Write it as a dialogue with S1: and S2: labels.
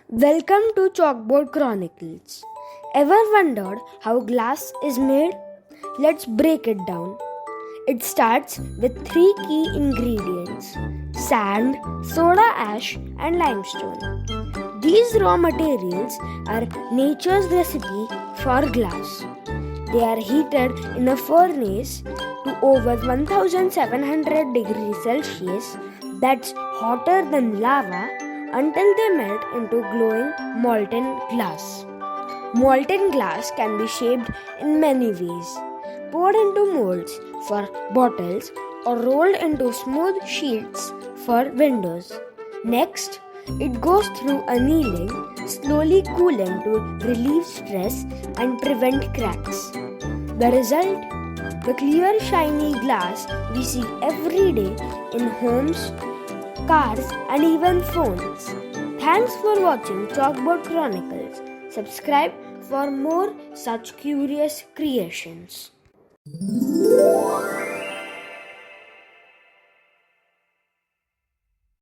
S1: Welcome to Chalkboard Chronicles. Ever wondered how glass is made? Let's break it down. It starts with three key ingredients: sand, soda ash, and limestone. These raw materials are nature's recipe for glass. They are heated in a furnace to over 1700 degrees Celsius, that's hotter than lava, until they melt into glowing molten glass. Molten glass can be shaped in many ways: poured into molds for bottles or rolled into smooth sheets for windows. Next, it goes through annealing, slowly cooling to relieve stress and prevent cracks. The result? The clear, shiny glass we see every day in homes, cars, and even phones. Thanks for watching Chalkboard Chronicles. Subscribe for more such curious creations.